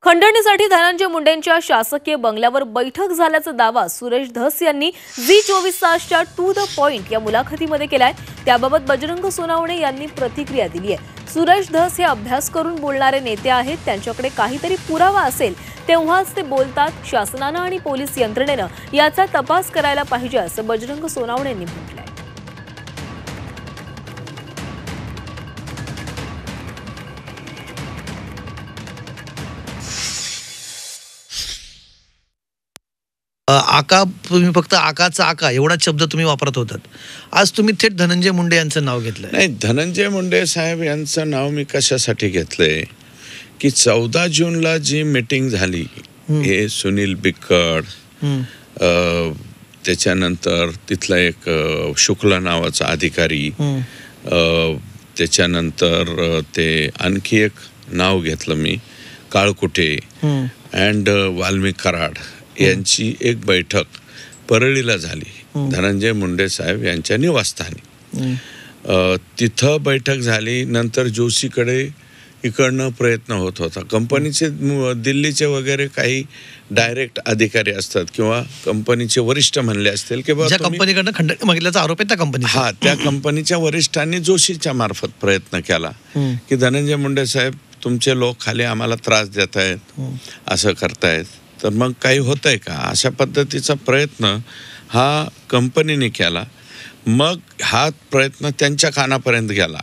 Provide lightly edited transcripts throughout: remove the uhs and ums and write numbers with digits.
खंडणीसाठी धनंजय मुंडेंच्या शासकीय बंगल्यावर बैठक झाल्याचा दावा सुरेश धस यांनी झी24 तासच्या टू द पॉइंट या मुलाखतीमध्ये केलाय। त्याबाबत बजरंग सोनावणे यांनी प्रतिक्रिया दिली आहे। सुरेश धस हे अभ्यास करून बोलणारे नेते आहेत, त्यांच्याकडे काहीतरी पुरावा असेल तेव्हाच ते बोलतात। शासनाने आणि पोलीस यंत्रणेने याचा तपास करायला पाहिजे असं बजरंग सोनावणे यांनी म्हटलंय। आका तुम्ही फक्त आकाचा आका एवढाच शब्द तुम्ही वापरत होतात, आज तुम्ही थेट धनंजय मुंडे यांचं नाव घेतलंय। नाही, धनंजय मुंडे साहेब यांचं नाव मी कशासाठी घेतलंय की 14 जूनला जी मीटिंग झाली, हे सुनील बिक्कड, त्याच्यानंतर तिथला एक शुक्ला नावाचा अधिकारी, त्याच्यानंतर ते आणखी एक नाव घेतलं मी काळकुटे अँड वाल्मिक कराड यांची एक बैठक परळीला झाली धनंजय मुंडे साहेब यांच्या निवासस्थानी। तिथं बैठक झाली। नंतर जोशीकडे इकडनं प्रयत्न होत होता। कंपनीचे दिल्लीचे वगैरे काही डायरेक्ट अधिकारी असतात किंवा कंपनीचे वरिष्ठ म्हणले असतील की ज्या कंपनीकडनं खंडणी मागितल्याचा आरोप आहे त्या कंपनी, हा, त्या कंपनीच्या वरिष्ठांनी जोशीच्या मार्फत प्रयत्न केला की धनंजय मुंडे साहेब तुमचे लोक खाली आम्हाला त्रास देत आहेत, असं करतायत, तर मग काही होतंय का, अशा पद्धतीचा प्रयत्न हा कंपनीने केला। मग हा प्रयत्न त्यांच्या कानापर्यंत गेला,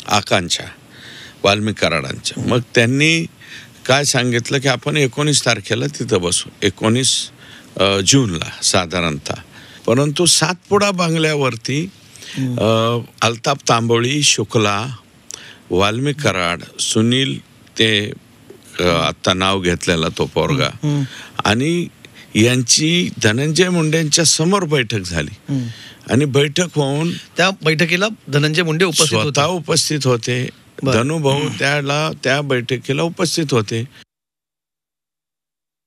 आकांच्या वाल्मिक कराडांच्या। मग त्यांनी काय सांगितलं की आपण 19 तारखेला तिथं बसू, 19 जूनला साधारणतः। परंतु सातपुडा बंगल्यावरती अल्ताफ तांबोळी, शुक्ला, वाल्मिक कराड, सुनील, ते आता नाव घेतलेला तो पोरगा, आणि यांची धनंजय मुंडेंच्या समोर बैठक झाली। आणि बैठक होऊन त्या बैठकीला धनंजय मुंडे उपस्थित होते। धनुभाऊ त्या बैठकीला उपस्थित होते।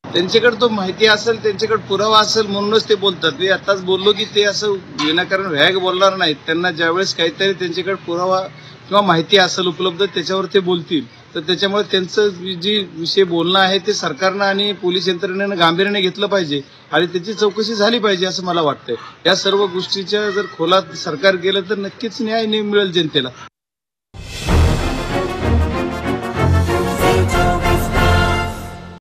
त्यांच्याकडे तो माहिती असेल, त्यांच्याकडे पुरावा असेल म्हणूनच ते बोलतात। मी आताच बोललो की ते असं विनाकारण व्याग बोलणार नाहीत। त्यांना ज्यावेळेस काहीतरी त्यांच्याकडे पुरावा किंवा माहिती असेल उपलब्ध, त्याच्यावर ते बोलतील। तर त्याच्यामुळे त्यांचं जे विषय बोलणं आहे ते सरकारनं आणि पोलीस यंत्रणेनं गांभीर्याने घेतलं पाहिजे आणि त्याची चौकशी झाली पाहिजे असं मला वाटतंय। या सर्व गोष्टीच्या जर खोलात सरकार गेलं तर नक्कीच न्याय मिळेल जनतेला।